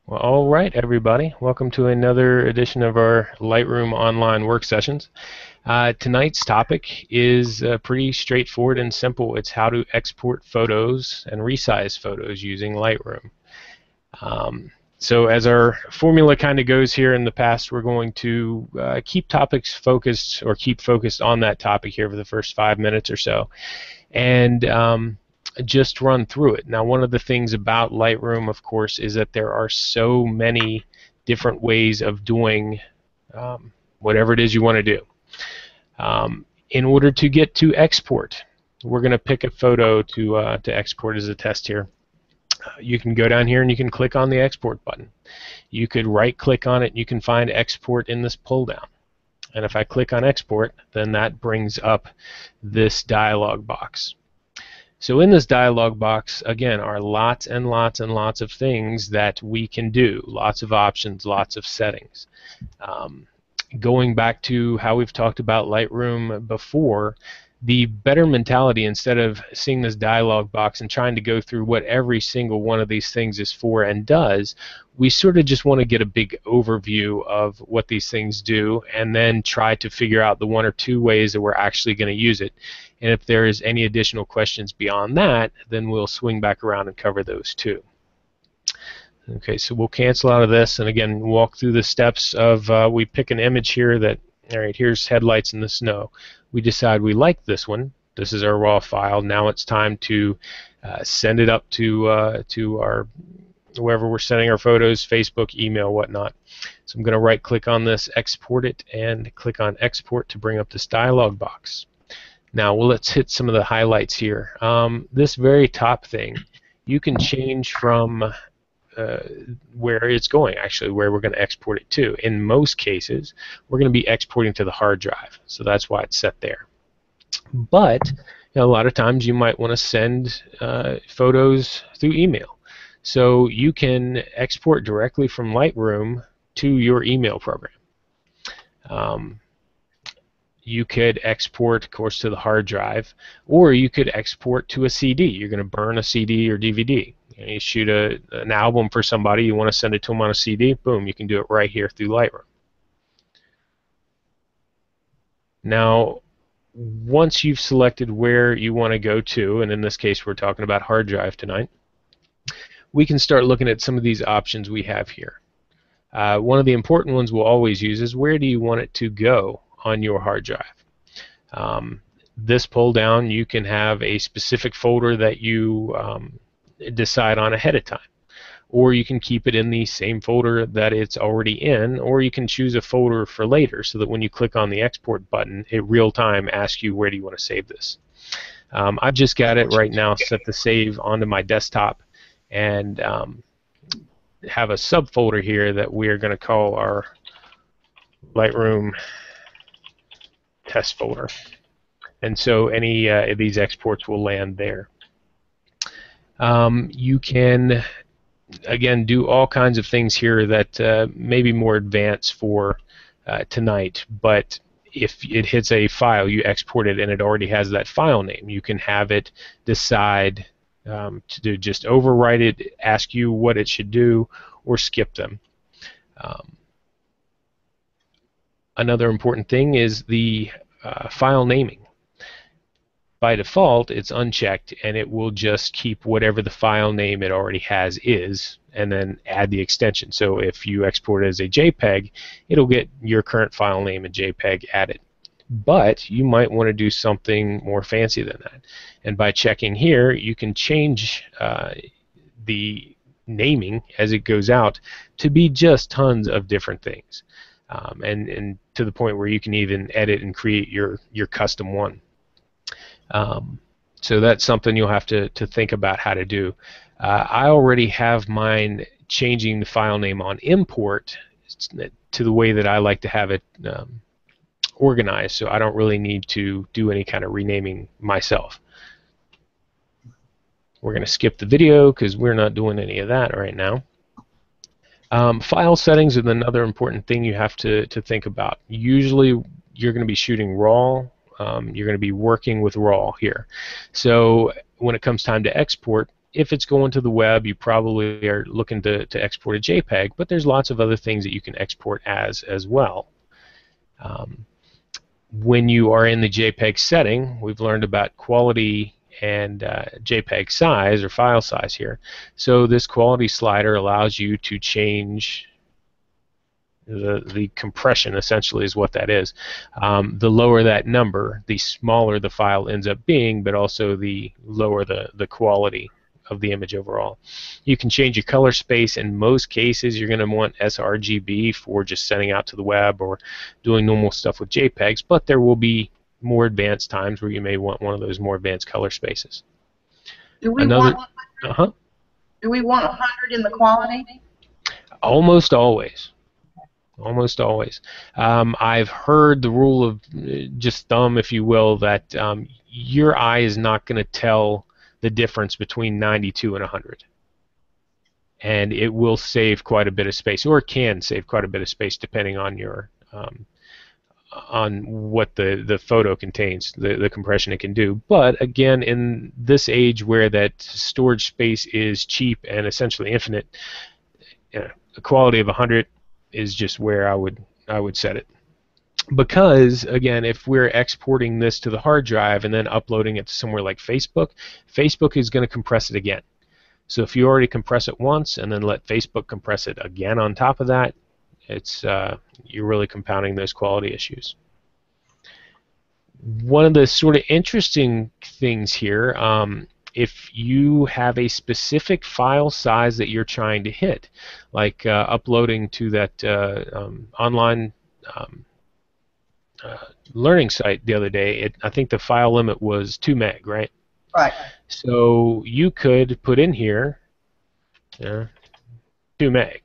Well, all right, everybody. Welcome to another edition of our Lightroom online work sessions. Tonight's topic is pretty straightforward and simple. It's how to export photos and resize photos using Lightroom. So as our formula kind of goes here in the past, we're going to keep topics focused or keep focused on that topic here for the first 5 minutes or so. And just run through it. Now, one of the things about Lightroom, of course, is that there are so many different ways of doing whatever it is you want to do. In order to get to export, we're going to pick a photo to export as a test here. You can go down here and you can click on the export button. You could right-click on it and you can find export in this pull-down. And if I click on export, then that brings up this dialog box. So in this dialog box, again, are lots and lots and lots of things that we can do, lots of options, lots of settings. Going back to how we've talked about Lightroom before, the better mentality, instead of seeing this dialog box and trying to go through what every single one of these things is for and does, we sort of just want to get a big overview of what these things do and then try to figure out the one or two ways that we're actually going to use it. And if there is any additional questions beyond that, then we'll swing back around and cover those too. Okay, so we'll cancel out of this and again walk through the steps of we pick an image here that, all right, here's headlights in the snow. We decide we like this one. This is our raw file. Now it's time to send it up to our wherever we're sending our photos, Facebook, email, whatnot. So I'm going to right-click on this, export it, and click on export to bring up this dialog box. Now, well, let's hit some of the highlights here. This very top thing, you can change from where it's going, actually, where we're going to export it to. In most cases, we're going to be exporting to the hard drive, so that's why it's set there. But a lot of times you might want to send photos through email. So you can export directly from Lightroom to your email program. You could export, of course, to the hard drive, or you could export to a CD. You're going to burn a CD or DVD. You shoot an album for somebody, you want to send it to them on a CD, boom, you can do it right here through Lightroom. Now, once you've selected where you want to go to, and in this case we're talking about hard drive tonight, we can start looking at some of these options we have here. One of the important ones we'll always use is where do you want it to go on your hard drive. This pull down, you can have a specific folder that you decide on ahead of time, or you can keep it in the same folder that it's already in, or you can choose a folder for later so that when you click on the export button, it real time asks you where do you want to save this. I've just got it right now set to save onto my desktop and have a subfolder here that we are going to call our Lightroom test folder, and so any of these exports will land there. You can again do all kinds of things here that may be more advanced for tonight, but if it hits a file, you export it and it already has that file name, you can have it decide to just overwrite it, ask you what it should do, or skip them. Another important thing is the file naming. By default, it's unchecked, and it will just keep whatever the file name it already has is, and then add the extension. So if you export it as a JPEG, it'll get your current file name and JPEG added. But you might want to do something more fancy than that. And by checking here, you can change the naming as it goes out to be just tons of different things. And to the point where you can even edit and create your custom one. So that's something you'll have to think about how to do. I already have mine changing the file name on import to the way that I like to have it organized, so I don't really need to do any kind of renaming myself. We're going to skip the video because we're not doing any of that right now. File settings is another important thing you have to think about. Usually you're going to be shooting RAW. You're going to be working with RAW here. So when it comes time to export, if it's going to the web, you probably are looking to export a JPEG, but there's lots of other things that you can export as well. When you are in the JPEG setting, we've learned about quality and JPEG size or file size here. So this quality slider allows you to change the compression, essentially, is what that is. The lower that number, the smaller the file ends up being, but also the lower the quality of the image overall. You can change your color space. In most cases, you're going to want sRGB for just sending out to the web or doing normal stuff with JPEGs, but there will be more advanced times where you may want one of those more advanced color spaces. Do we want 100 in the quality? Almost always. Almost always. I've heard the rule of just thumb, if you will, that your eye is not going to tell the difference between 92 and 100. And it will save quite a bit of space, or it can save quite a bit of space depending on your on what the photo contains, the compression it can do. But again, in this age where that storage space is cheap and essentially infinite, a quality of 100 is just where I would set it. Because again, if we're exporting this to the hard drive and then uploading it to somewhere like Facebook, Facebook is going to compress it again. So if you already compress it once and then let Facebook compress it again on top of that, it's you're really compounding those quality issues. One of the sort of interesting things here, if you have a specific file size that you're trying to hit, like uploading to that online learning site the other day, I think the file limit was 2 meg, right? Right. So you could put in here 2 meg.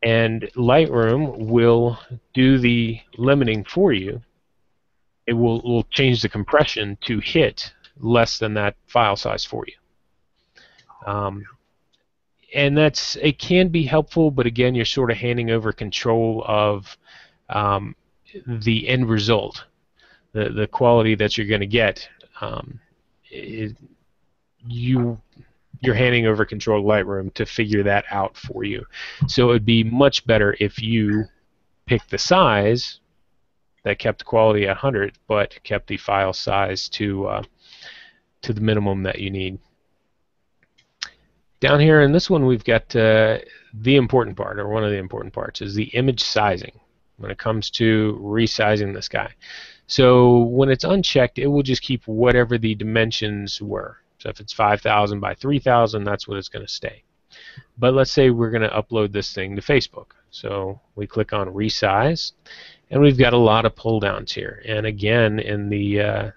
And Lightroom will do the limiting for you. It will change the compression to hit less than that file size for you. And it can be helpful, but again, you're sort of handing over control of the end result, the quality that you're going to get. You're handing over control to Lightroom to figure that out for you. So it would be much better if you picked the size that kept the quality at 100, but kept the file size to the minimum that you need. Down here in this one, we've got the important part, or one of the important parts, is the image sizing when it comes to resizing this guy. So when it's unchecked, it will just keep whatever the dimensions were. So if it's 5,000 by 3,000, that's what it's going to stay. But let's say we're going to upload this thing to Facebook. So we click on Resize, and we've got a lot of pull downs here. And again, in the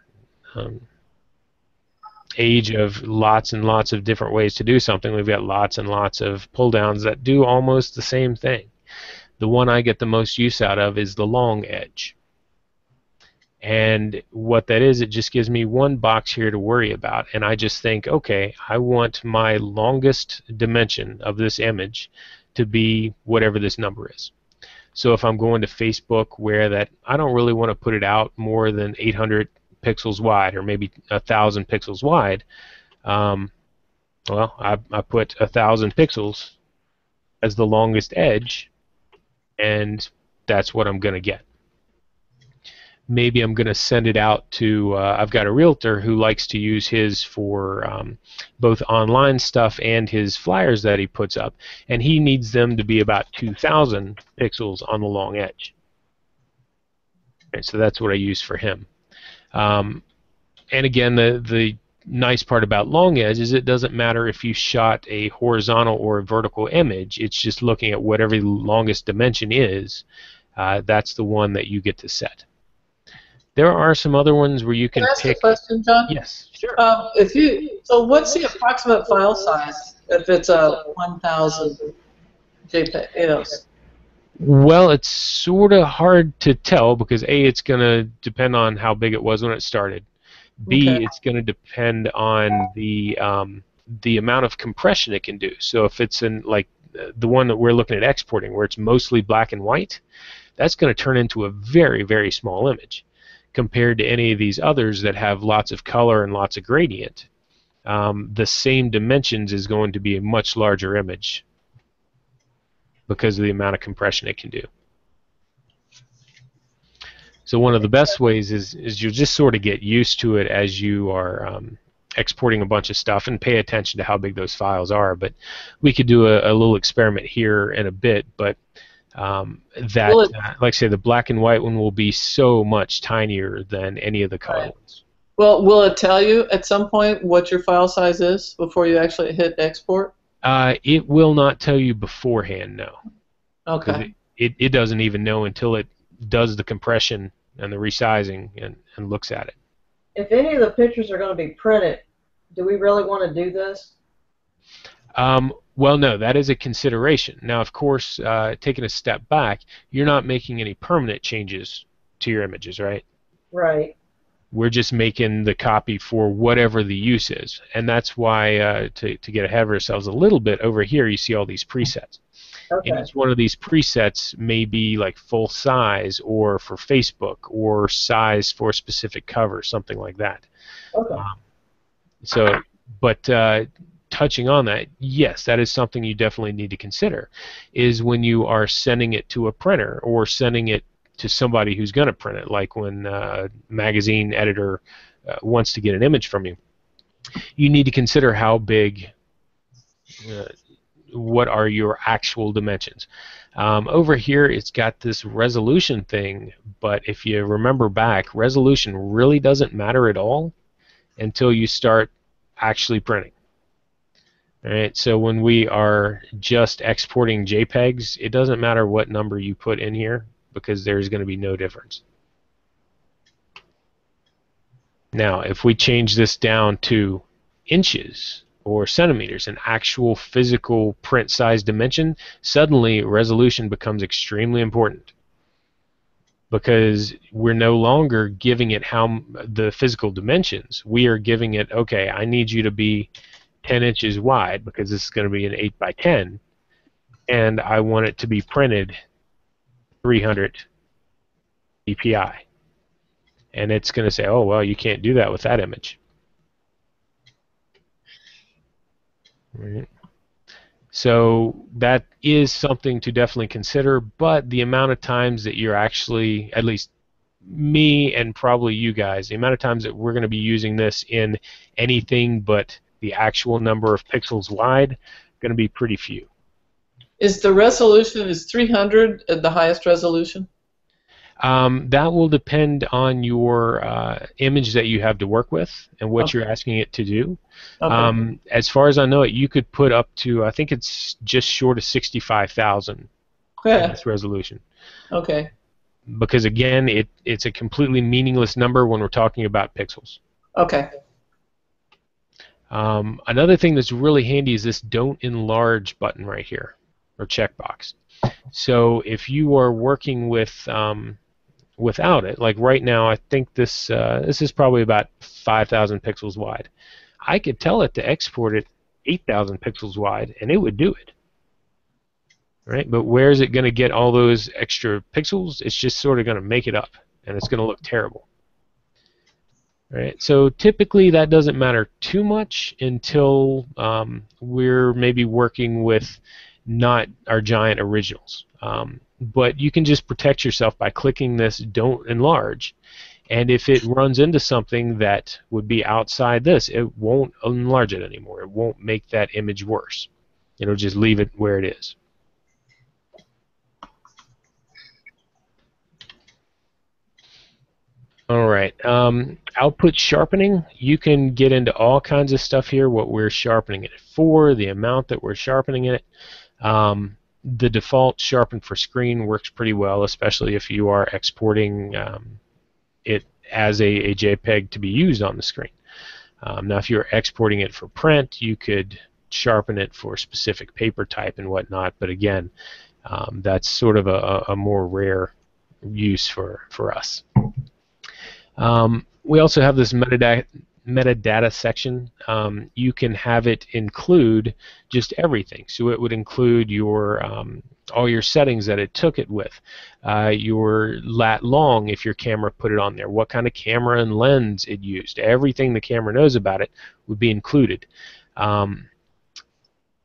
age of lots and lots of different ways to do something, we've got lots and lots of pull downs that do almost the same thing. The one I get the most use out of is the long edge. And what that is, it just gives me one box here to worry about, and I just think, okay, I want my longest dimension of this image to be whatever this number is. So if I'm going to Facebook, where that I don't really want to put it out more than 800 pixels wide, or maybe 1,000 pixels wide, well, I put 1,000 pixels as the longest edge, and that's what I'm going to get. Maybe I'm going to send it out to, I've got a realtor who likes to use his for both online stuff and his flyers that he puts up, and he needs them to be about 2,000 pixels on the long edge. Okay, so that's what I use for him. And again, the nice part about long edge is it doesn't matter if you shot a horizontal or a vertical image, it's just looking at whatever the longest dimension is, that's the one that you get to set. There are some other ones where you can ask pick. A question, John? Yes, sure. So what's the approximate file size if it's a 1,000 JPEG? Well, it's sort of hard to tell because A, it's going to depend on how big it was when it started. B, Okay. it's going to depend on the amount of compression it can do. So if it's in like the one that we're looking at exporting, where it's mostly black and white, that's going to turn into a very, very small image compared to any of these others that have lots of color and lots of gradient. the same dimensions is going to be a much larger image because of the amount of compression it can do. So one of the best ways is you just sort of get used to it as you are exporting a bunch of stuff, and pay attention to how big those files are. But we could do a little experiment here in a bit, but like I say, the black and white one will be so much tinier than any of the color ones. Well, will it tell you at some point what your file size is before you actually hit export? It will not tell you beforehand, no. Okay. It doesn't even know until it does the compression and the resizing and looks at it. If any of the pictures are going to be printed, do we really want to do this? Well, no, that is a consideration. Now, of course, taking a step back, you're not making any permanent changes to your images, right? Right. We're just making the copy for whatever the use is. And that's why, to get ahead of ourselves a little bit, over here you see all these presets. Okay. And each one of these presets may be like full size, or for Facebook, or size for a specific cover, something like that. Okay. But touching on that, yes, that is something you definitely need to consider, is when you are sending it to a printer or sending it to somebody who's going to print it, like when a magazine editor wants to get an image from you. You need to consider how big, what are your actual dimensions. Over here it's got this resolution thing, but if you remember back, resolution really doesn't matter at all until you start actually printing. Alright, so when we are just exporting JPEGs, it doesn't matter what number you put in here, because there's going to be no difference. Now, if we change this down to inches or centimeters, an actual physical print size dimension, suddenly resolution becomes extremely important, because we're no longer giving it the physical dimensions. We are giving it, okay, I need you to be 10 inches wide, because this is going to be an 8 by 10, and I want it to be printed 300 dpi. And it's going to say, oh, well, you can't do that with that image. Right. So that is something to definitely consider, but the amount of times that you're actually, at least me and probably you guys, the amount of times that we're going to be using this in anything but the actual number of pixels wide, going to be pretty few. Is the resolution, is 300 the highest resolution? That will depend on your image that you have to work with and what you're asking it to do. Okay. As far as I know it, you could put up to, I think it's just short of 65,000 in this resolution. Okay. Because again, it's a completely meaningless number when we're talking about pixels. Okay. Another thing that's really handy is this don't enlarge button right here, or checkbox. So if you are working with without it, like right now, I think this is probably about 5,000 pixels wide. I could tell it to export it 8,000 pixels wide, and it would do it. Right? But where is it going to get all those extra pixels? It's just sort of going to make it up, and it's going to look terrible. Right? So typically that doesn't matter too much until we're maybe working with not our giant originals. But you can just protect yourself by clicking this don't enlarge, and if it runs into something that would be outside this, it won't enlarge it anymore. It won't make that image worse. It'll just leave it where it is. Alright, output sharpening, you can get into all kinds of stuff here, what we're sharpening it for, the amount that we're sharpening it. The default sharpen for screen works pretty well, especially if you are exporting it as a JPEG to be used on the screen. Now if you're exporting it for print, you could sharpen it for specific paper type and whatnot, but again, that's sort of a more rare use for us. We also have this metadata section, you can have it include just everything. So it would include your all your settings that it took it with, your lat long if your camera put it on there, what kind of camera and lens it used. Everything the camera knows about it would be included.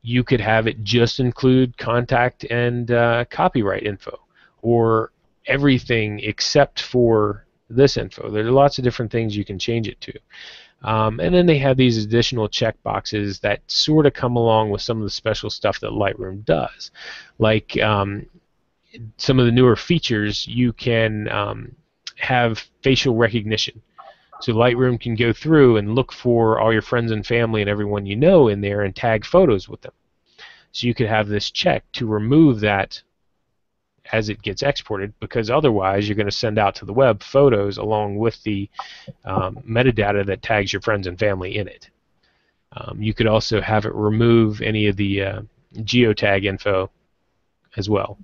You could have it just include contact and copyright info, or everything except for this info. There are lots of different things you can change it to. And then they have these additional checkboxes that sort of come along with some of the special stuff that Lightroom does. Like some of the newer features, you can have facial recognition. So Lightroom can go through and look for all your friends and family and everyone you know in there and tag photos with them. So you could have this check to remove that as it gets exported, because otherwise you're going to send out to the web photos along with the metadata that tags your friends and family in it. You could also have it remove any of the geotag info as well.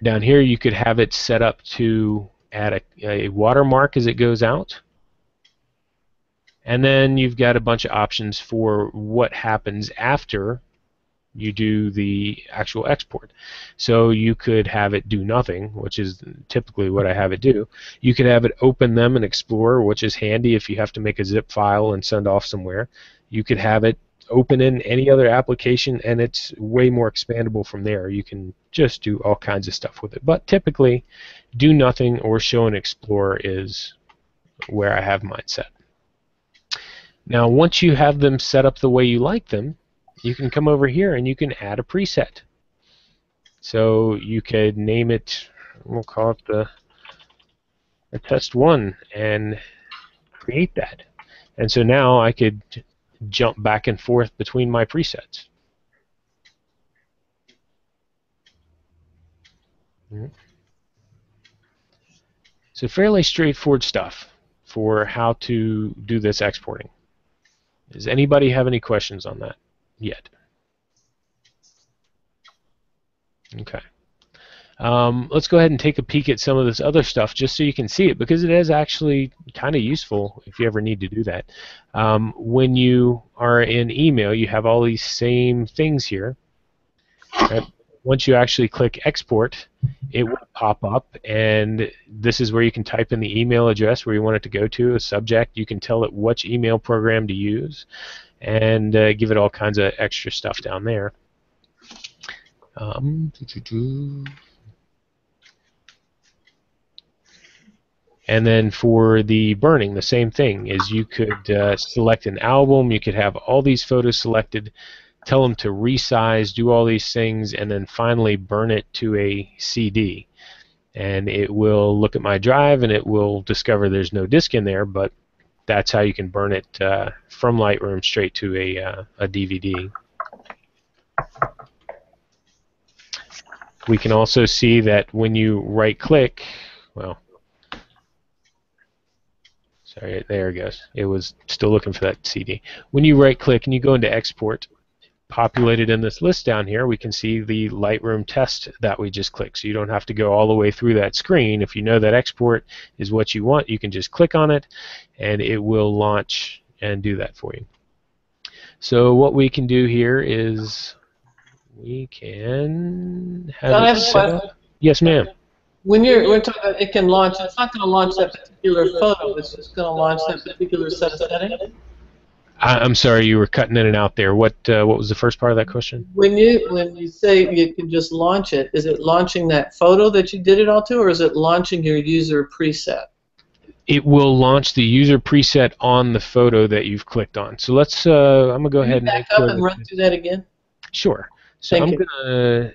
Down here you could have it set up to add a watermark as it goes out. And then you've got a bunch of options for what happens after you do the actual export. So you could have it do nothing, which is typically what I have it do. You could have it open them in Explorer, which is handy if you have to make a zip file and send off somewhere. You could have it open in any other application, and it's way more expandable from there. You can just do all kinds of stuff with it. But typically, do nothing or show in Explorer is where I have mine set. Now, once you have them set up the way you like them, you can come over here and you can add a preset. So you could name it, we'll call it the test 1, and create that. And so now I could jump back and forth between my presets. So fairly straightforward stuff for how to do this exporting. Does anybody have any questions on that yet? Okay. Let's go ahead and take a peek at some of this other stuff just so you can see it, because it is actually kind of useful if you ever need to do that. When you are in email, you have all these same things here. Right? Once you actually click export, it will pop up, and this is where you can type in the email address where you want it to go to, a subject. You can tell it which email program to use, and give it all kinds of extra stuff down there. And then for the burning, the same thing is you could select an album, you could have all these photos selected, tell them to resize, do all these things, and then finally burn it to a CD. And it will look at my drive and it will discover there's no disk in there, but that's how you can burn it from Lightroom straight to a DVD. We can also see that when you right-click, well, sorry, there it goes. It was still looking for that CD. When you right-click and you go into Export, populated in this list down here, we can see the Lightroom test that we just clicked. So you don't have to go all the way through that screen. If you know that export is what you want, you can just click on it, and it will launch and do that for you. So what we can do here is we can have it set up. Yes, ma'am. When we're talking about it can launch, it's not going to launch that particular photo. It's just going to launch that particular set of settings. I'm sorry, you were cutting in and out there. What was the first part of that question? When you say you can just launch it, is it launching that photo that you did it all to, or is it launching your user preset? It will launch the user preset on the photo that you've clicked on. So let's. I'm gonna go ahead and back up and run through that again. Sure. So I'm gonna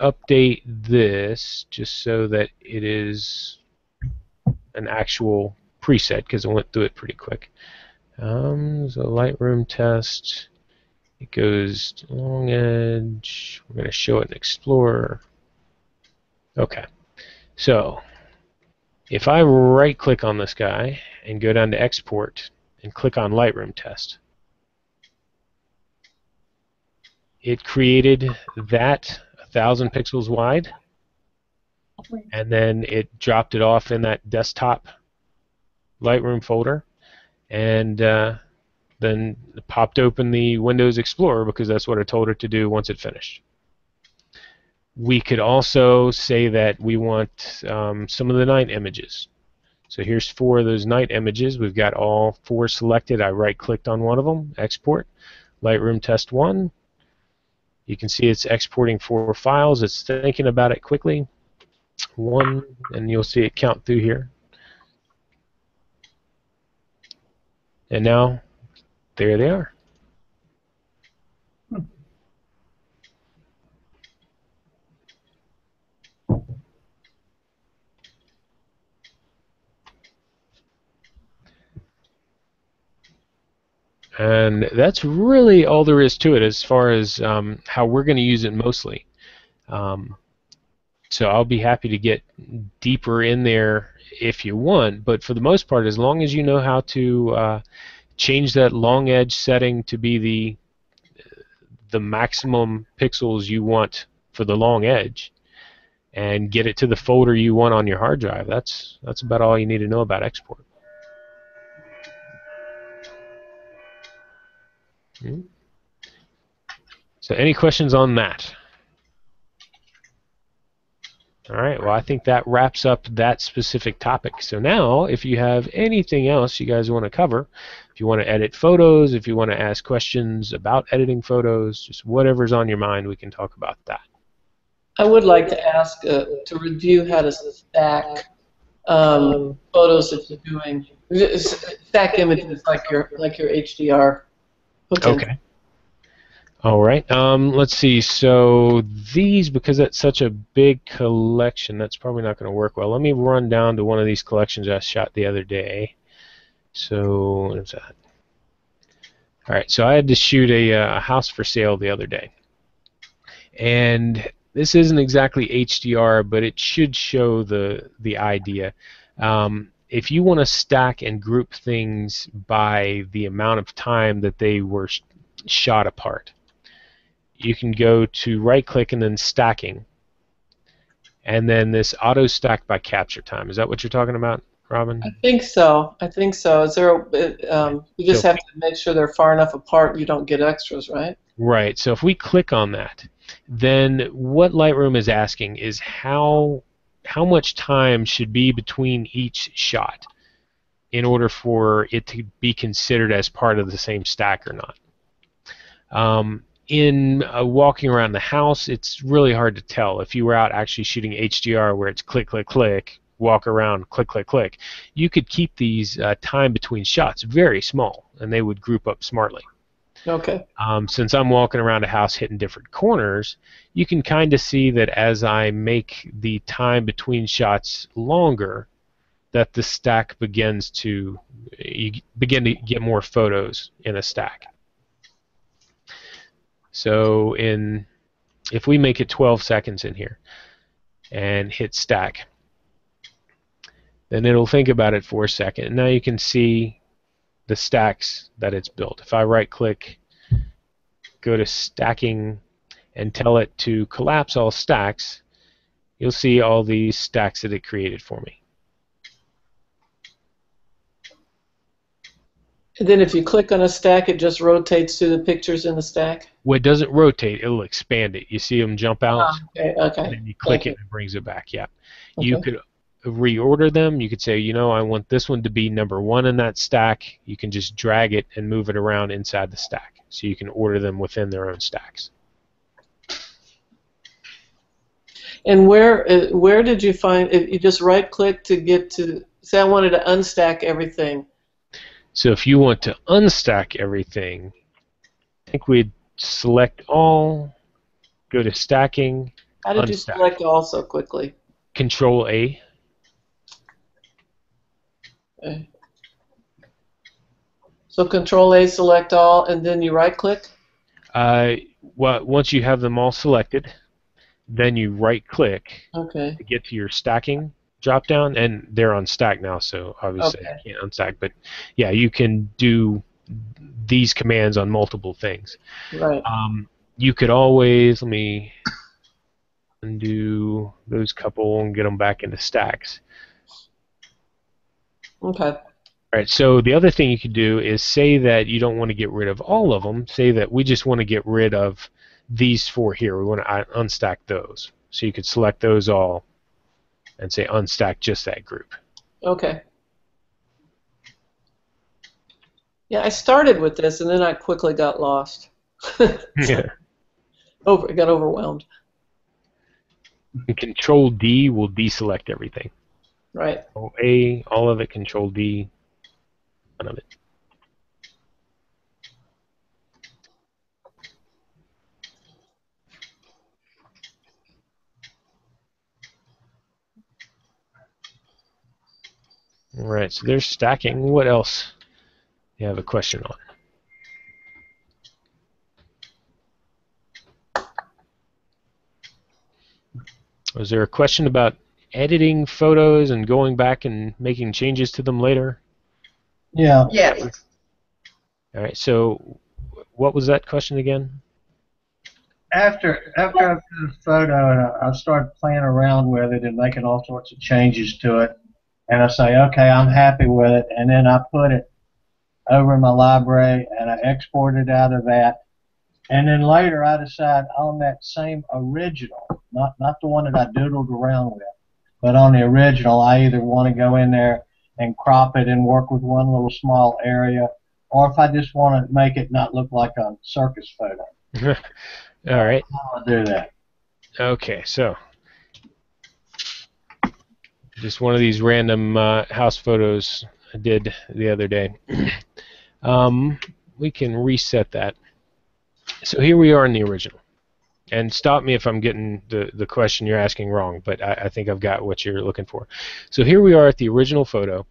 update this just so that it is an actual preset, because I went through it pretty quick. So Lightroom test, it goes to long edge. We're going to show it in Explorer. Okay, so if I right click on this guy and go down to export and click on Lightroom test, it created that 1,000 pixels wide, and then it dropped it off in that desktop Lightroom folder, and then popped open the Windows Explorer because that's what I told her to do once it finished. We could also say that we want some of the night images. So here's 4 of those night images. We've got all 4 selected. I right-clicked on one of them, export, Lightroom test 1. You can see it's exporting 4 files. It's thinking about it quickly. 1, and you'll see it count through here. And now, there they are. And that's really all there is to it as far as how we're going to use it mostly. So I'll be happy to get deeper in there if you want, but for the most part, as long as you know how to change that long edge setting to be the maximum pixels you want for the long edge, and get it to the folder you want on your hard drive, that's about all you need to know about export. So any questions on that? All right, well, I think that wraps up that specific topic. So now, if you have anything else you guys want to cover, if you want to edit photos, if you want to ask questions about editing photos, just whatever's on your mind, we can talk about that. I would like to ask to review how to stack photos that you're doing. Stack images like your HDR. Okay. All right. Let's see. So these, because that's such a big collection, that's probably not going to work well. Let me run down to one of these collections I shot the other day. So what is that? All right. So I had to shoot a house for sale the other day, and this isn't exactly HDR, but it should show the idea. If you want to stack and group things by the amount of time that they were shot apart, you can go to right-click and then stacking, and then this auto stack by capture time. Is that what you're talking about, Robin? I think so. I think so. Is there? You just have to make sure they're far enough apart you don't get extras, right? Right. So if we click on that, then what Lightroom is asking is how much time should be between each shot in order for it to be considered as part of the same stack or not. In walking around the house, it's really hard to tell. If you were out actually shooting HDR where it's click, click, click, walk around, click, click, click, you could keep these time between shots very small, and they would group up smartly. Okay. Since I'm walking around a house hitting different corners, you can kind of see that as I make the time between shots longer, that the stack begins to, you begin to get more photos in a stack. So if we make it 12 seconds in here and hit stack, then it'll think about it for a second. And now you can see the stacks that it's built. If I right-click, go to stacking, and tell it to collapse all stacks, you'll see all these stacks that it created for me. And then if you click on a stack, it just rotates through the pictures in the stack? Well, it doesn't rotate, it'll expand it. You see them jump out, okay. And then you click it and it brings it back. Yeah. Okay. You could reorder them. You could say, you know, I want this one to be number 1 in that stack. You can just drag it and move it around inside the stack. So you can order them within their own stacks. And where did you find, if you just right-click to get to, say I wanted to unstack everything. So if you want to unstack everything, I think we'd select all, go to stacking, How did unstack. you select all so quickly? Control A. Okay. So Control A, select all, and then you right-click? Well, once you have them all selected, then you right-click to get to your stacking drop-down, and they're on stack now, so obviously I can't unstack. But yeah, you can do these commands on multiple things. Right. You could always, let me undo those couple and get them back into stacks. Okay. All right, so the other thing you could do is say that you don't want to get rid of all of them. Say that we just want to get rid of these 4 here. We want to unstack those. So you could select those all and say unstack just that group. Okay. Yeah, I started with this and then I quickly got lost. Yeah. Got overwhelmed. And Control D will deselect everything. Right. A, all of it. Control D, none of it. All right, so there's stacking. What else do you have a question on? Was there a question about editing photos and going back and making changes to them later? Yeah. Yes. All right, so what was that question again? After I took the photo and I started playing around with it and making all sorts of changes to it, and I say, okay, I'm happy with it, and then I put it over in my library and I export it out of that, and then later I decide on that same original, not the one that I doodled around with, but on the original, I either want to go in there and crop it and work with one little small area, or if I just want to make it not look like a circus photo. All right. I'll do that. Okay, so just one of these random house photos I did the other day. We can reset that. So here we are in the original. And stop me if I'm getting the question you're asking wrong, but I think I've got what you're looking for. So here we are at the original photo,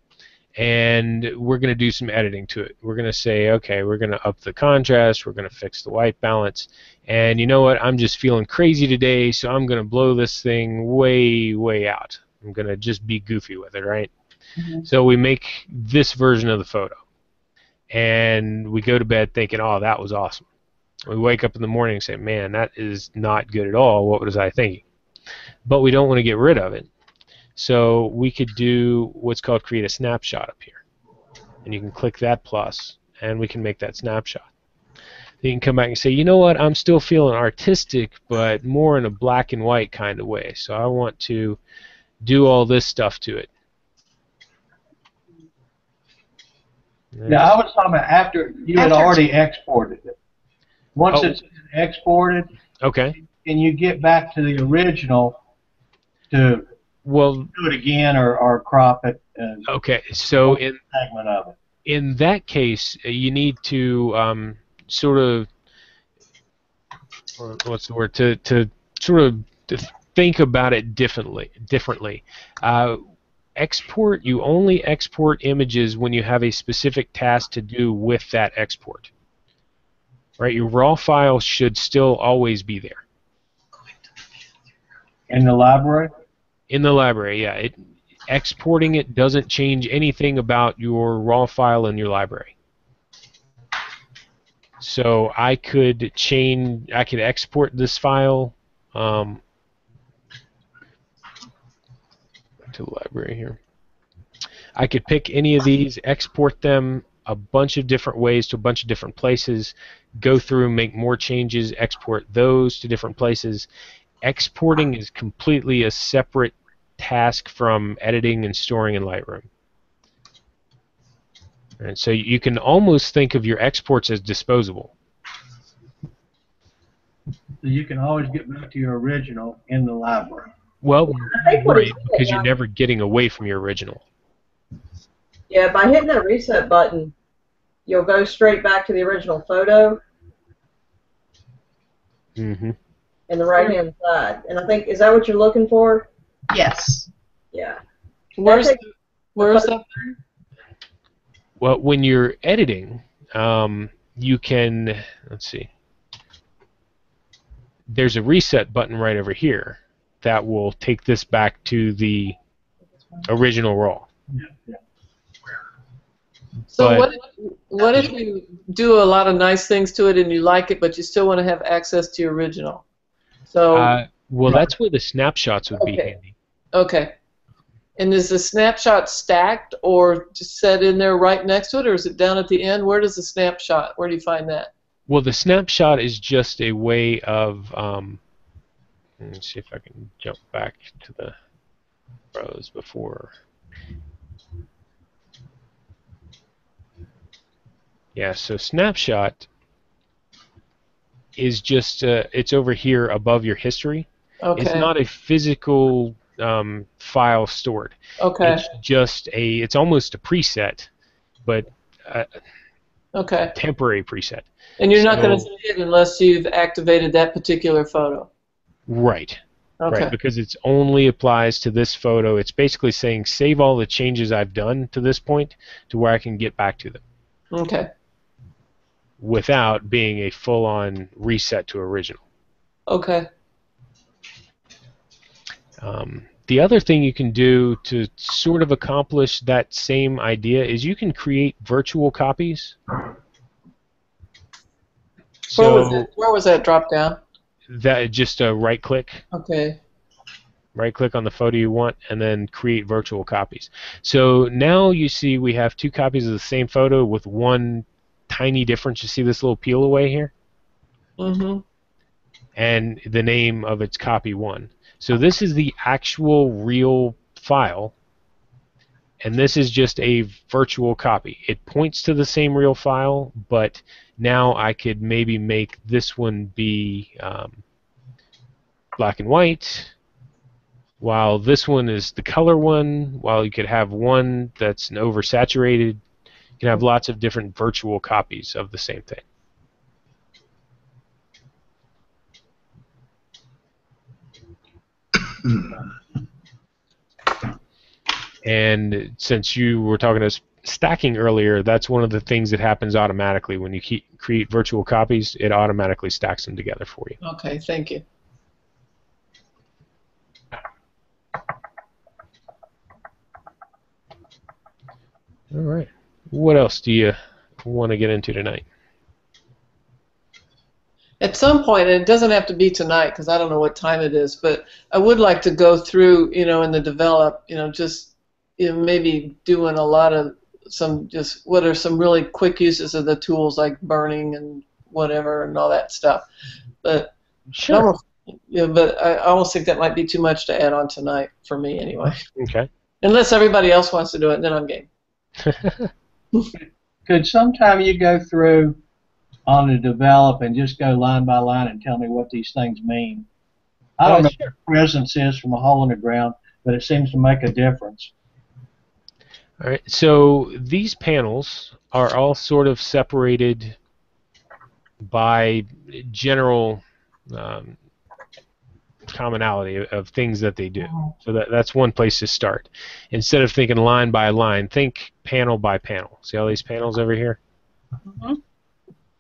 and we're going to do some editing to it. We're going to say, okay, we're going to up the contrast, we're going to fix the white balance, and you know what, I'm just feeling crazy today, so I'm going to blow this thing way, way out. I'm going to just be goofy with it, right? Mm-hmm. So we make this version of the photo, and we go to bed thinking, oh, that was awesome. We wake up in the morning and say, man, that is not good at all. What was I thinking? But we don't want to get rid of it. So we could do what's called create a snapshot up here. And you can click that plus, and we can make that snapshot. Then you can come back and say, you know what, I'm still feeling artistic, but more in a black and white kind of way. So I want to do all this stuff to it. Yeah, I was talking about after you had already exported it. Once it's exported, okay, can you get back to the original to do it again or crop it? And okay, so in segment of it. In that case, you need to sort of, what's the word, to sort of think about it differently. Export, you only export images when you have a specific task to do with that export. Right, your raw file should still always be there. In the library? In the library, yeah. Exporting it doesn't change anything about your raw file in your library. So I could export this file to the library here. I could pick any of these, export them a bunch of different ways to a bunch of different places, go through, make more changes, export those to different places. Exporting is completely a separate task from editing and storing in Lightroom. And so you can almost think of your exports as disposable. So you can always get back to your original in the library. Well, right, because you're never getting away from your original. Yeah, by hitting that reset button, you'll go straight back to the original photo. Mm-hmm. In the right-hand side. And I think, is that what you're looking for? Yes. Yeah. Where's that? Well, when you're editing, you can, let's see, there's a reset button right over here that will take this back to the original raw. Yeah. So what if you do a lot of nice things to it and you like it, but you still want to have access to your original? So well, that's where the snapshots would be handy. Okay. And is the snapshot stacked or just set in there right next to it, or is it down at the end? Where does the snapshot, where do you find that? Well, the snapshot is just a way of, let me see if I can jump back to the rows before. Yeah, so snapshot is just, it's over here above your history. Okay. It's not a physical file stored. Okay. It's just it's almost a preset, but Okay. a temporary preset. And you're not going to see it unless you've activated that particular photo. Right. Okay. Right, because it only applies to this photo. It's basically saying save all the changes I've done to this point to where I can get back to them. Okay. Without being a full-on reset to original. Okay. The other thing you can do to sort of accomplish that same idea is you can create virtual copies. Where was that drop down? That just right click. Okay. Right click on the photo you want and then create virtual copies. So now you see we have two copies of the same photo with one tiny difference. You see this little peel away here? Mm-hmm. And the name of its copy 1. So this is the actual real file, and this is just a virtual copy. It points to the same real file, but now I could maybe make this one be black and white, while this one is the color one, while you could have one that's an oversaturated. You can have lots of different virtual copies of the same thing. And since you were talking about stacking earlier, that's one of the things that happens automatically. When you create virtual copies, it automatically stacks them together for you. Okay, thank you. All right. What else do you want to get into tonight? At some point, and it doesn't have to be tonight because I don't know what time it is, but I would like to go through, in the develop, just maybe doing a lot of what are some really quick uses of the tools like burning and whatever and all that stuff. But sure. But I almost think that might be too much to add on tonight for me anyway. Okay. Unless everybody else wants to do it, then I'm game. Could sometime you go through on the develop and just go line by line and tell me what these things mean? I don't know sure. what presence is from a hole in the ground, but it seems to make a difference. All right. So these panels are all sort of separated by general commonality of things that they do. So that's one place to start. Instead of thinking line by line, think panel by panel. See all these panels over here? Mm-hmm.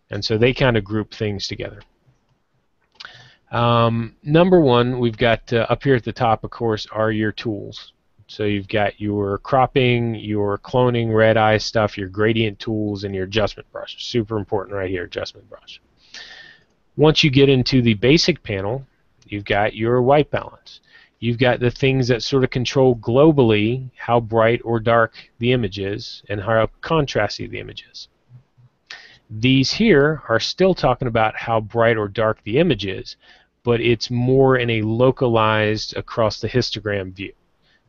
And so they kind of group things together. Number one, we've got up here at the top, of course, are your tools. So you've got your cropping, your cloning, red eye stuff, your gradient tools, and your adjustment brush. Super important right here, adjustment brush. Once you get into the basic panel, you've got your white balance. You've got the things that sort of control globally how bright or dark the image is and how contrasty the image is. These here are still talking about how bright or dark the image is, but it's more in a localized across the histogram view.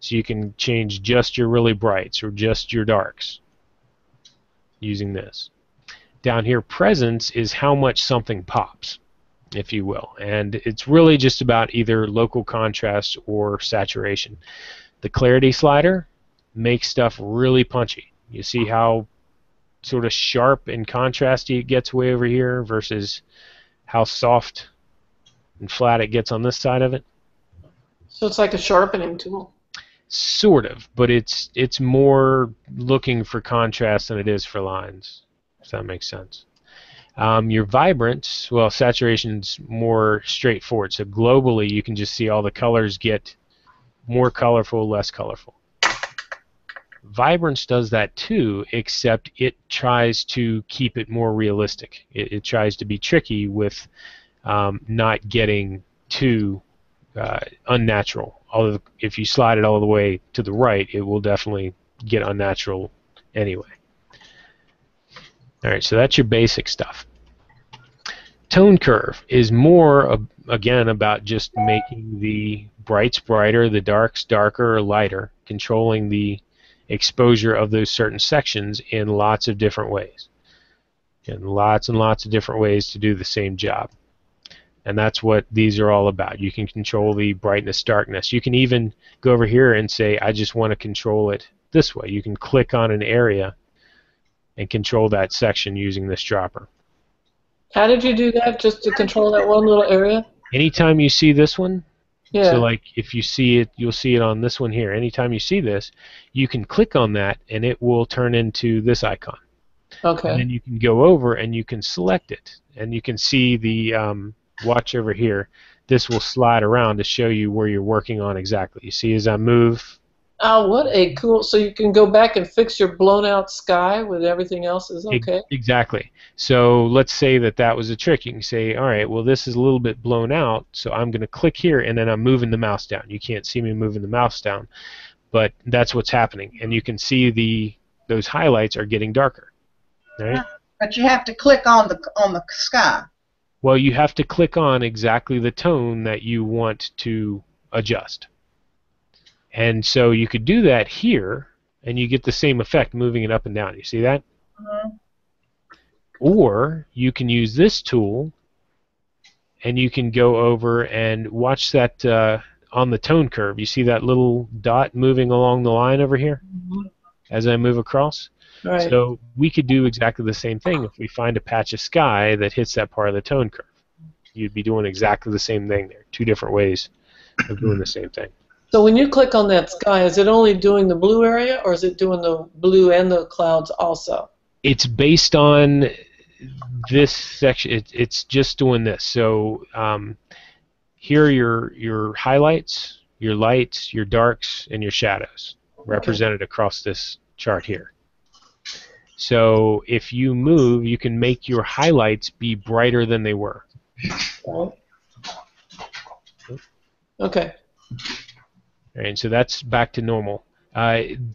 So you can change just your really brights or just your darks using this. Down here, presence is how much something pops, if you will. And it's really just about either local contrast or saturation. The clarity slider makes stuff really punchy. You see how sort of sharp and contrasty it gets way over here versus how soft and flat it gets on this side of it. So it's like a sharpening tool. Sort of, but it's more looking for contrast than it is for lines, if that makes sense. Your vibrance, well, saturation's more straightforward. So globally, you can just see all the colors get more colorful, less colorful. Vibrance does that too, except it tries to keep it more realistic. It tries to be tricky with not getting too unnatural. Although if you slide it all the way to the right, it will definitely get unnatural anyway. All right, so that's your basic stuff. Tone curve is more, again, about just making the brights brighter, the darks darker or lighter, controlling the exposure of those certain sections in lots of different ways. And lots of different ways to do the same job. And that's what these are all about. You can control the brightness, darkness. You can even go over here and say, I just want to control it this way. You can click on an area and control that section using this dropper. How did you do that, just to control that one little area? Anytime you see this one, Yeah. so like if you see it, you'll see it on this one here. Anytime you see this, you can click on that and it will turn into this icon. Okay. And then you can go over and you can select it. And you can see the, watch over here, this will slide around to show you where you're working on exactly. You see as I move. Oh, what a cool, so you can go back and fix your blown out sky with everything else is okay? Exactly. So let's say that was a trick. You can say, all right, well, this is a little bit blown out, so I'm going to click here, and then I'm moving the mouse down. You can't see me moving the mouse down, but that's what's happening. And you can see those highlights are getting darker. Right? But you have to click on the sky. Well, you have to click on exactly the tone that you want to adjust. And so you could do that here, and you get the same effect moving it up and down. You see that? Mm-hmm. Or you can use this tool, and you can go over and watch that on the tone curve. You see that little dot moving along the line over here as I move across? Right. So we could do exactly the same thing if we find a patch of sky that hits that part of the tone curve. You'd be doing exactly the same thing there. Two different ways of doing the same thing. So when you click on that sky, is it only doing the blue area, or is it doing the blue and the clouds also? It's based on this section. It's just doing this. So here are your highlights, your lights, your darks, and your shadows represented across this chart here. So if you move, you can make your highlights be brighter than they were. Okay. And so that's back to normal.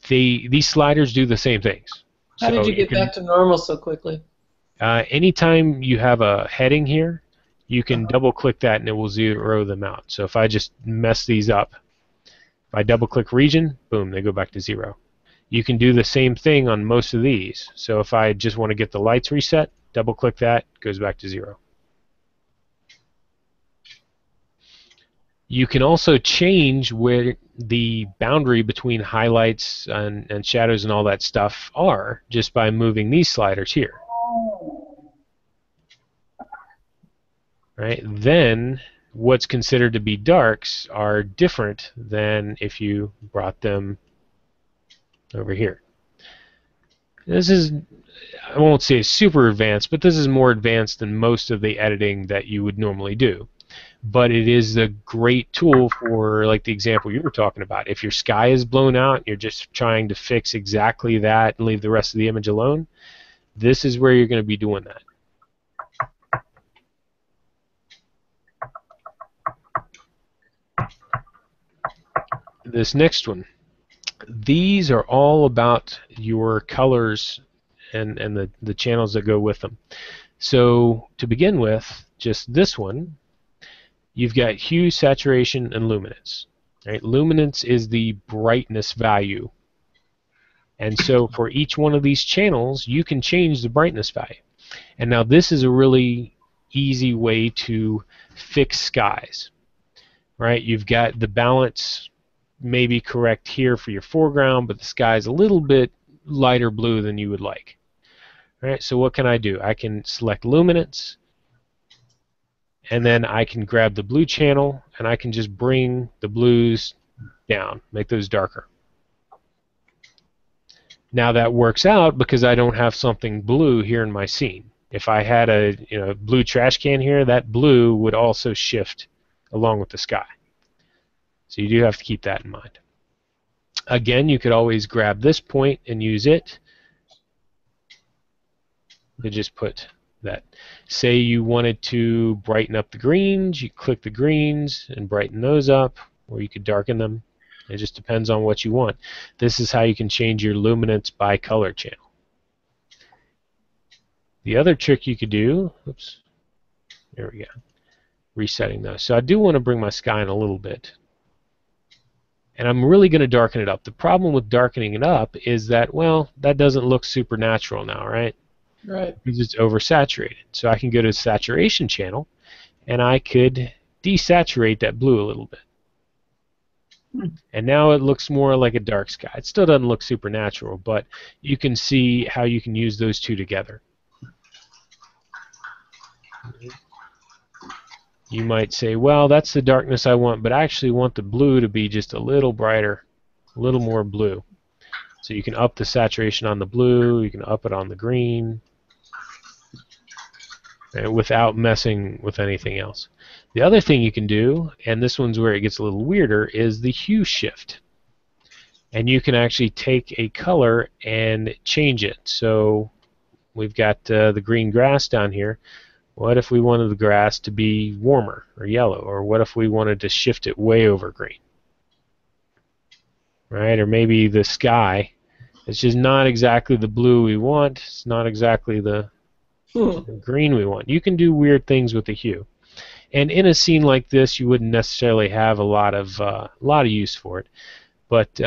These sliders do the same things. How did you get back to normal so quickly? Anytime you have a heading here, you can double-click that and it will zero them out. So if I just mess these up, if I double-click region, boom, they go back to 0. You can do the same thing on most of these. So if I just want to get the lights reset, double-click that, goes back to 0. You can also change where the boundary between highlights and shadows and all that stuff are just by moving these sliders here. Right? Then what's considered to be darks are different than if you brought them over here. This is, I won't say super advanced, but this is more advanced than most of the editing that you would normally do. But it is a great tool for, like the example you were talking about. If your sky is blown out and you're just trying to fix exactly that and leave the rest of the image alone, this is where you're going to be doing that. This next one, these are all about your colors and the channels that go with them. So to begin with, just this one, you've got hue, saturation, and luminance. Right? Luminance is the brightness value. And so for each one of these channels, you can change the brightness value. And now this is a really easy way to fix skies. Right? You've got the balance maybe correct here for your foreground, but the sky is a little bit lighter blue than you would like. All right, so what can I do? I can select luminance, and then I can grab the blue channel, and I can just bring the blues down, make those darker. Now that works out because I don't have something blue here in my scene. If I had a blue trash can here, that blue would also shift along with the sky. So you do have to keep that in mind. Again, you could always grab this point and use it to just put that. Say you wanted to brighten up the greens, you click the greens and brighten those up, or you could darken them. It just depends on what you want. This is how you can change your luminance by color channel. The other trick you could do, oops, there we go, resetting those. So I do want to bring my sky in a little bit. And I'm really going to darken it up. The problem with darkening it up is that, well, that doesn't look super natural now, right? Right. Because it's oversaturated. So I can go to the saturation channel, and I could desaturate that blue a little bit. And now it looks more like a dark sky. It still doesn't look super natural, but you can see how you can use those two together. You might say, well, that's the darkness I want, but I actually want the blue to be just a little brighter, a little more blue. So you can up the saturation on the blue, you can up it on the green, without messing with anything else. The other thing you can do, and this one's where it gets a little weirder, is the hue shift. And you can actually take a color and change it. So we've got the green grass down here. What if we wanted the grass to be warmer or yellow? Or what if we wanted to shift it way over green? Right? Or maybe the sky. It's just not exactly the blue we want. It's not exactly the green we want. You can do weird things with the hue. And in a scene like this, you wouldn't necessarily have a lot of use for it. But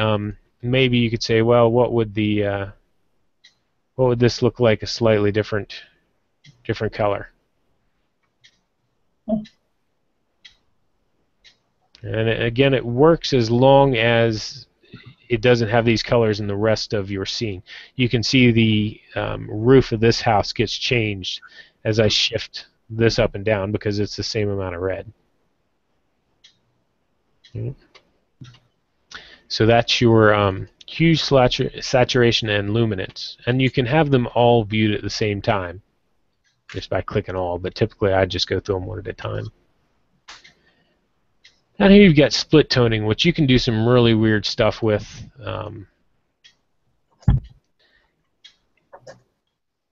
maybe you could say, well, what would this look like a slightly different color? And again, it works as long as it doesn't have these colors in the rest of your scene. You can see the roof of this house gets changed as I shift this up and down because it's the same amount of red. So that's your hue, saturation, and luminance. And you can have them all viewed at the same time just by clicking all, but typically I just go through them one at a time. Down here you've got split toning, which you can do some really weird stuff with.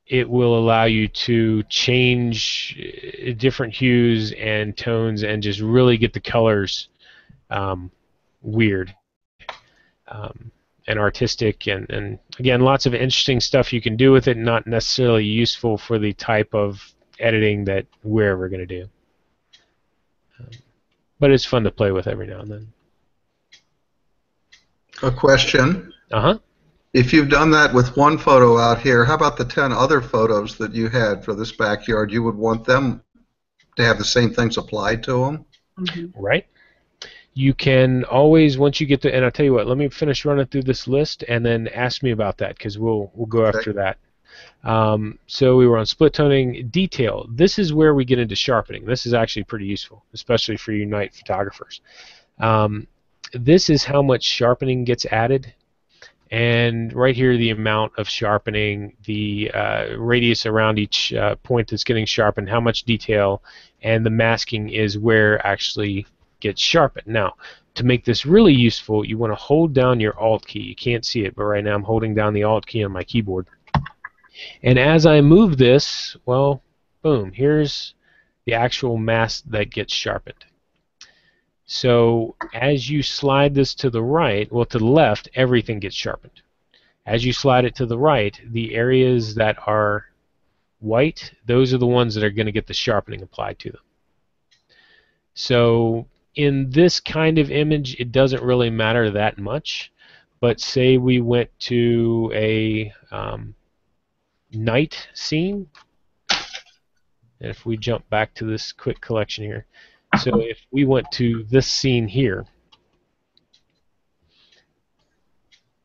It will allow you to change different hues and tones and just really get the colors weird and artistic. And again, lots of interesting stuff you can do with it, not necessarily useful for the type of editing that we're ever going to do. But it's fun to play with every now and then. A question. Uh-huh. If you've done that with one photo out here, how about the 10 other photos that you had for this backyard? You would want them to have the same things applied to them? Mm-hmm. Right. You can always, once you get to, and I'll tell you what, let me finish running through this list and then ask me about that because we'll go after that. So we were on split toning. Detail. This is where we get into sharpening. This is actually pretty useful, especially for you night photographers. This is how much sharpening gets added. And right here, the amount of sharpening, the radius around each point that's getting sharpened, how much detail, and the masking is where actually gets sharpened. Now, to make this really useful, you want to hold down your Alt key. You can't see it, but right now I'm holding down the Alt key on my keyboard. And as I move this, well, boom, here's the actual mask that gets sharpened. So as you slide this to the right, well, to the left, everything gets sharpened. As you slide it to the right, the areas that are white, those are the ones that are going to get the sharpening applied to them. So in this kind of image, it doesn't really matter that much. But say we went to a night scene, and if we jump back to this quick collection here, so if we went to this scene here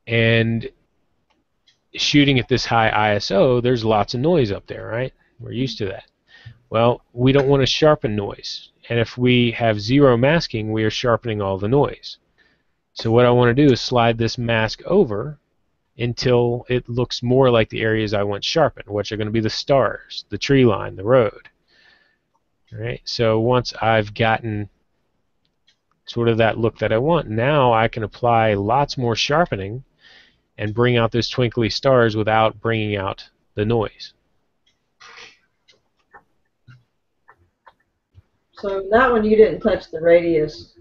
and shooting at this high ISO, there's lots of noise up there, right? We're used to that. Well, we don't want to sharpen noise, and if we have zero masking, we are sharpening all the noise. So what I want to do is slide this mask over until it looks more like the areas I want sharpened, which are going to be the stars, the tree line, the road. All right, so once I've gotten sort of that look that I want, now I can apply lots more sharpening and bring out those twinkly stars without bringing out the noise. So that one you didn't touch the radius.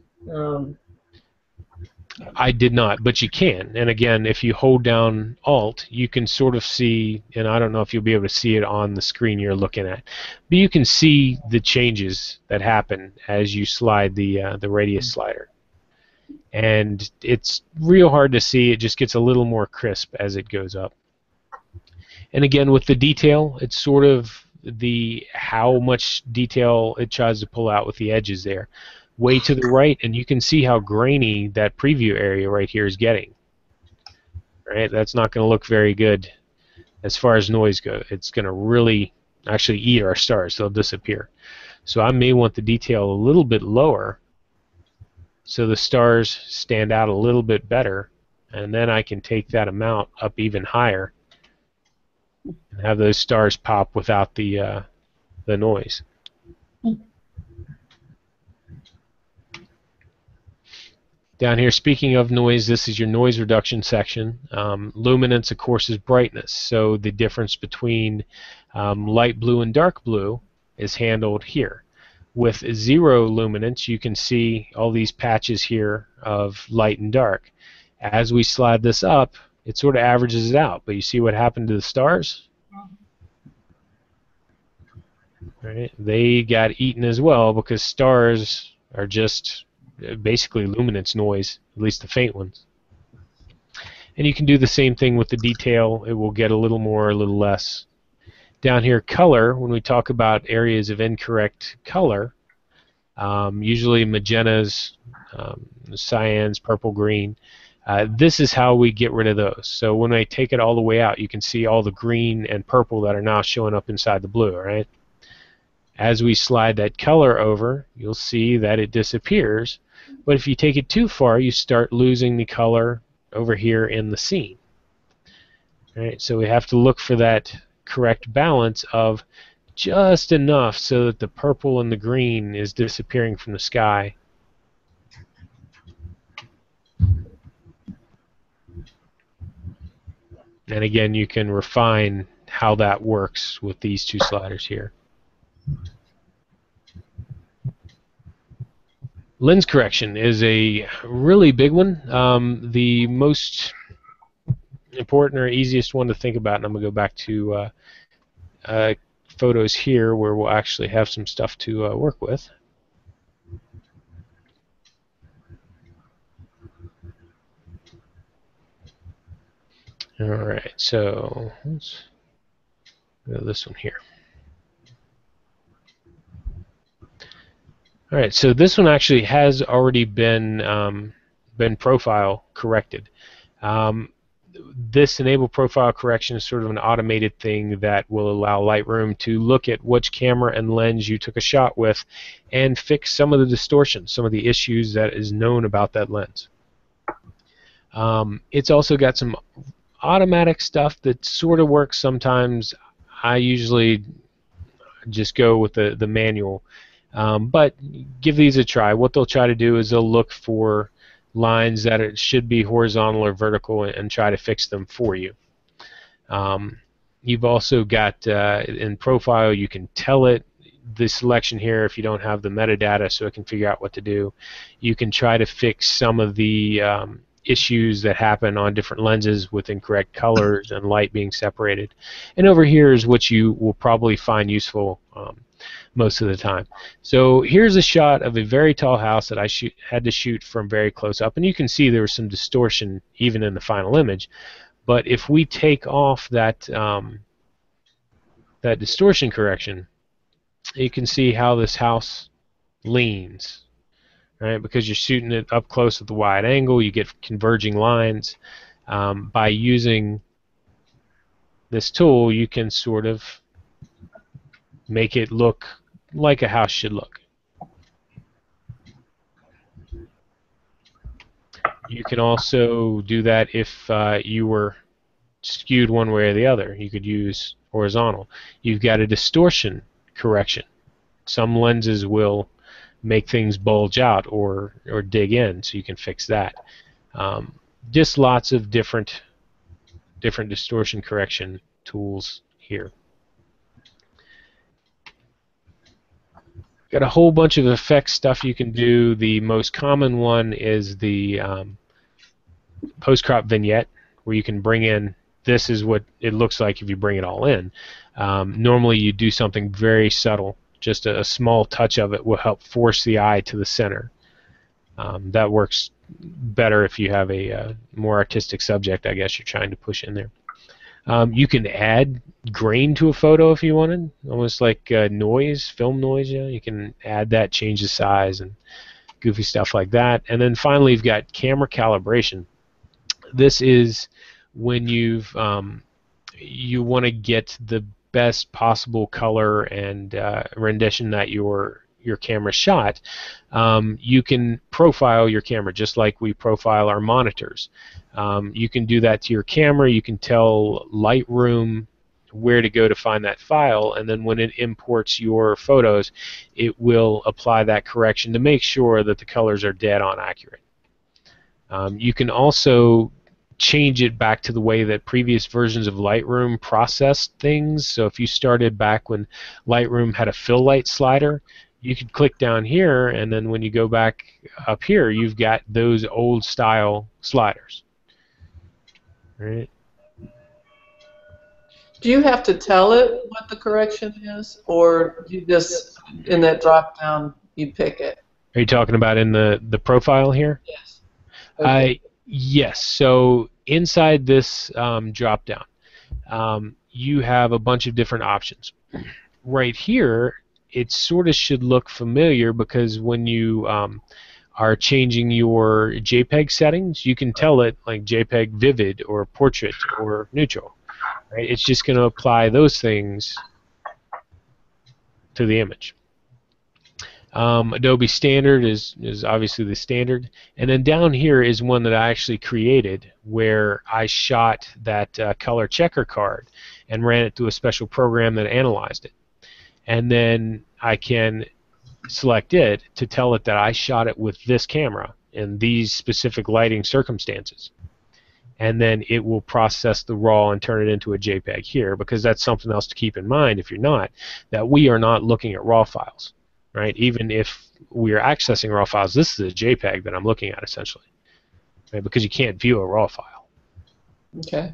I did not, but you can. And again, if you hold down Alt, you can sort of see, and I don't know if you'll be able to see it on the screen you're looking at, but you can see the changes that happen as you slide the radius slider. And it's real hard to see. It just gets a little more crisp as it goes up. And again, with the detail, it's sort of the how much detail it tries to pull out with the edges there. Way to the right, and you can see how grainy that preview area right here is getting. Right, that's not going to look very good as far as noise goes. It's going to really actually eat our stars. They'll disappear. So I may want the detail a little bit lower so the stars stand out a little bit better, and then I can take that amount up even higher and have those stars pop without the noise. Down here, speaking of noise, this is your noise reduction section. Luminance, of course, is brightness. So the difference between light blue and dark blue is handled here. With zero luminance, you can see all these patches here of light and dark. As we slide this up, it sort of averages it out. But you see what happened to the stars? Right? They got eaten as well because stars are just basically luminance noise, at least the faint ones. And you can do the same thing with the detail. It will get a little more, a little less. Down here, color, when we talk about areas of incorrect color, usually magentas, cyans, purple, green, this is how we get rid of those. So when I take it all the way out, you can see all the green and purple that are now showing up inside the blue, right? As we slide that color over, you'll see that it disappears. But if you take it too far, you start losing the color over here in the scene. Right? So we have to look for that correct balance of just enough so that the purple and the green is disappearing from the sky. And again, you can refine how that works with these two sliders here. Lens correction is a really big one. The most important or easiest one to think about, and I'm going to go back to photos here where we'll actually have some stuff to work with. Alright, so let's go to this one here. Alright, so this one actually has already been profile corrected. This enable profile correction is sort of an automated thing that will allow Lightroom to look at which camera and lens you took a shot with and fix some of the distortion, some of the issues that is known about that lens. It's also got some automatic stuff that sort of works sometimes. I usually just go with the manual. But give these a try. What they'll try to do is they'll look for lines that should be horizontal or vertical and try to fix them for you. You've also got in profile, you can tell it the selection here if you don't have the metadata so it can figure out what to do. You can try to fix some of the issues that happen on different lenses with incorrect colors and light being separated. And over here is what you will probably find useful most of the time. So here's a shot of a very tall house that I had to shoot from very close up, and you can see there was some distortion even in the final image. But if we take off that that distortion correction, you can see how this house leans, right? Because you're shooting it up close at the wide angle, you get converging lines. By using this tool, you can sort of make it look like a house should look. You can also do that if you were skewed one way or the other. You could use horizontal. You've got a distortion correction. Some lenses will make things bulge out or dig in, so you can fix that. Just lots of different distortion correction tools here. got a whole bunch of effects stuff you can do. The most common one is the post-crop vignette, where you can bring in, this is what it looks like if you bring it all in. Normally you do something very subtle. Just a small touch of it will help force the eye to the center. That works better if you have a more artistic subject, I guess, you're trying to push in there. You can add grain to a photo if you wanted, almost like noise, film noise. You can add that, change the size, and goofy stuff like that. And then finally, you've got camera calibration. This is when you want to get the best possible color and rendition that your camera shot. You can profile your camera just like we profile our monitors. You can do that to your camera. You can tell Lightroom where to go to find that file, and then when it imports your photos, it will apply that correction to make sure that the colors are dead on accurate. You can also change it back to the way that previous versions of Lightroom processed things. So if you started back when Lightroom had a fill light slider, you could click down here, and then when you go back up here, you've got those old style sliders. Right? Do you have to tell it what the correction is, or you just, in that drop down, you pick it? Are you talking about in the profile here? Yes. Okay. Yes. So inside this drop down, you have a bunch of different options. Right here, it sort of should look familiar, because when you are changing your JPEG settings, you can tell it like JPEG vivid or portrait or neutral. Right? It's just going to apply those things to the image. Adobe Standard is obviously the standard, and then down here is one that I actually created, where I shot that color checker card and ran it through a special program that analyzed it. And then I can select it to tell it that I shot it with this camera in these specific lighting circumstances. And then it will process the raw and turn it into a JPEG here, because that's something else to keep in mind if you're not, that we are not looking at raw files, right? Even if we are accessing raw files, this is a JPEG that I'm looking at essentially, right? Because you can't view a raw file. Okay.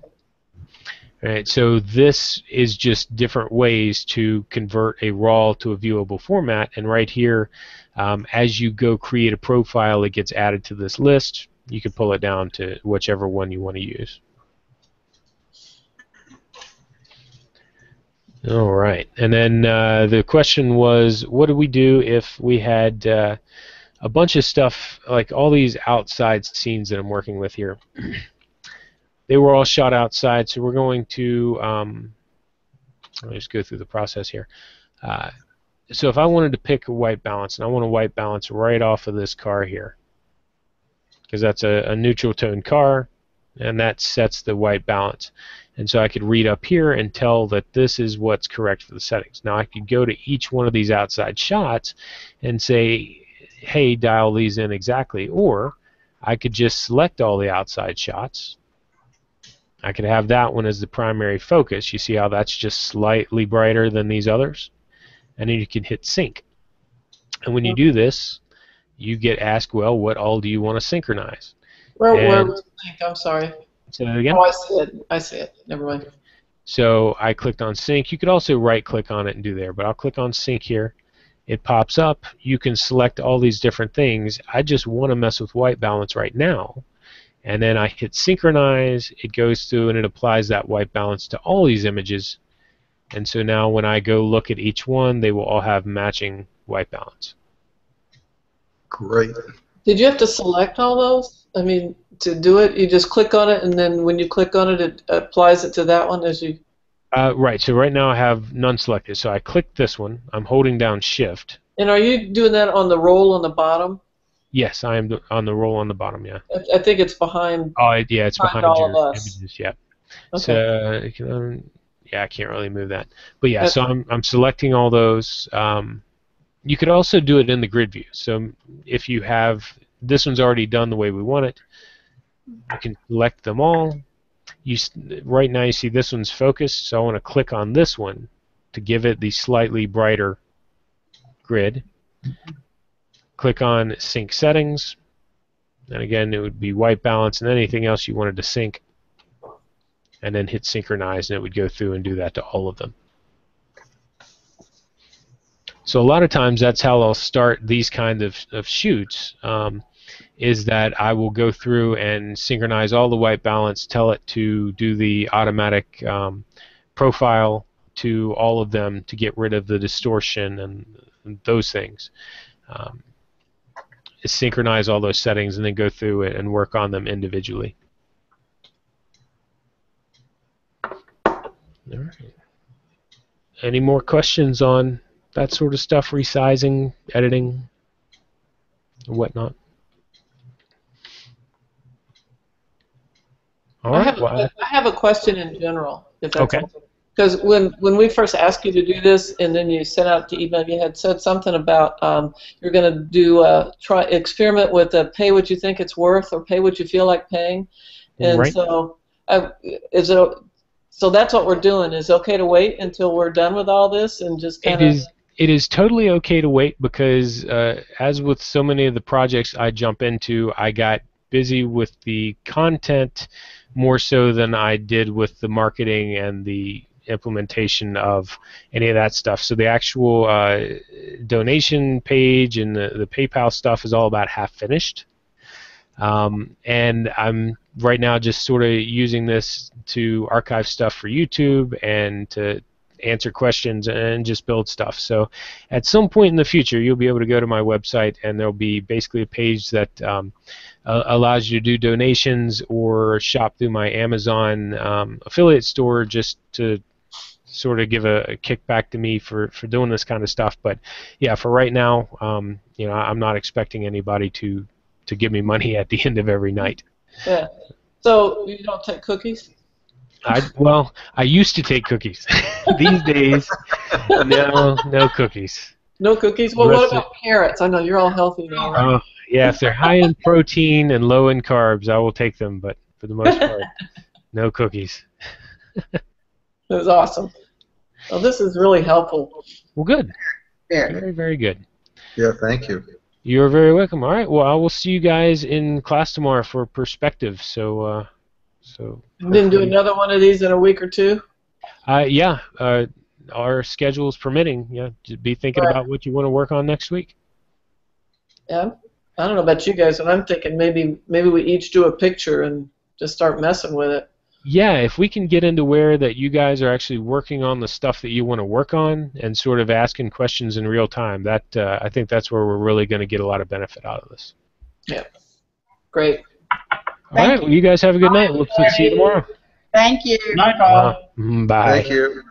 Right, so this is just different ways to convert a RAW to a viewable format, and right here, as you go create a profile, it gets added to this list. You can pull it down to whichever one you want to use. All right, and then the question was, what do we do if we had a bunch of stuff, like all these outside scenes that I'm working with here? They were all shot outside, so we're going to let me just go through the process here. So if I wanted to pick a white balance, and I want a white balance right off of this car here, because that's a neutral tone car, and that sets the white balance. And so I could read up here and tell that this is what's correct for the settings. Now I could go to each one of these outside shots and say, hey, dial these in exactly, or I could just select all the outside shots. I could have that one as the primary focus. You see how that's just slightly brighter than these others? And then you can hit sync. And when you do this, you get asked, well, what all do you want to synchronize? Where was sync? I'm sorry. Say that again? Oh, I see it. I see it. Never mind. So I clicked on sync. You could also right-click on it and do there, but I'll click on sync here. It pops up. You can select all these different things. I just want to mess with white balance right now. And then I hit synchronize, it goes through and it applies that white balance to all these images. And so now when I go look at each one, they will all have matching white balance. Great. Did you have to select all those? I mean, to do it, you just click on it, and then when you click on it, it applies it to that one as you... Right, so right now I have none selected. So I click this one, I'm holding down Shift. And are you doing that on the roll on the bottom? Yes, I am on the roll on the bottom, yeah. I think it's behind. Oh, yeah, it's behind all your of us. images, yeah. Okay. So, yeah, I can't really move that. But yeah, so I'm selecting all those. You could also do it in the grid view. So if you have, this one's already done the way we want it, you can select them all. Right now you see this one's focused, so I want to click on this one to give it the slightly brighter grid. Click on Sync Settings. And again, it would be white balance and anything else you wanted to sync. And then hit Synchronize, and it would go through and do that to all of them. So a lot of times that's how I'll start these kind of shoots, is that I will go through and synchronize all the white balance, tell it to do the automatic profile to all of them to get rid of the distortion and those things. Synchronize all those settings and then go through it and work on them individually. All right. Any more questions on that sort of stuff, resizing, editing, and whatnot? All right. I have a question in general, if that's okay. Because when we first asked you to do this, and then you sent out the email, you had said something about you're going to do experiment with pay what you think it's worth or pay what you feel like paying, and right. so so that's what we're doing. Is it okay to wait until we're done with all this and just kind of? It is totally okay to wait because as with so many of the projects I jump into, I got busy with the content more so than I did with the marketing and the implementation of any of that stuff. So the actual donation page and the PayPal stuff is all about half finished. And I'm right now just sort of using this to archive stuff for YouTube and to answer questions and just build stuff. So at some point in the future, you'll be able to go to my website and there'll be basically a page that allows you to do donations or shop through my Amazon affiliate store just to sort of give a kickback to me for doing this kind of stuff. But yeah, for right now, you know, I'm not expecting anybody to give me money at the end of every night. Yeah. So you don't take cookies? Well, I used to take cookies. These days, no cookies. No cookies? Well, what about carrots? I know you're all healthy now, right? Yeah, if they're high in protein and low in carbs, I will take them, but for the most part, no cookies. That's awesome. Well, this is really helpful. Well, good. Very, very good. Yeah, thank you. You're very welcome. All right, well, I will see you guys in class tomorrow for perspective. So Then do another one of these in a week or two? Yeah, our schedule's permitting. Yeah, just be thinking about what you want to work on next week. Yeah, I don't know about you guys, but I'm thinking maybe we each do a picture and just start messing with it. Yeah, if we can get into where that you guys are actually working on the stuff that you want to work on and sort of asking questions in real time, that I think that's where we're really going to get a lot of benefit out of this. Yeah, great. All right, well, you guys have a good night. We'll see you tomorrow. Thank you. Night, all. Bye. Thank you.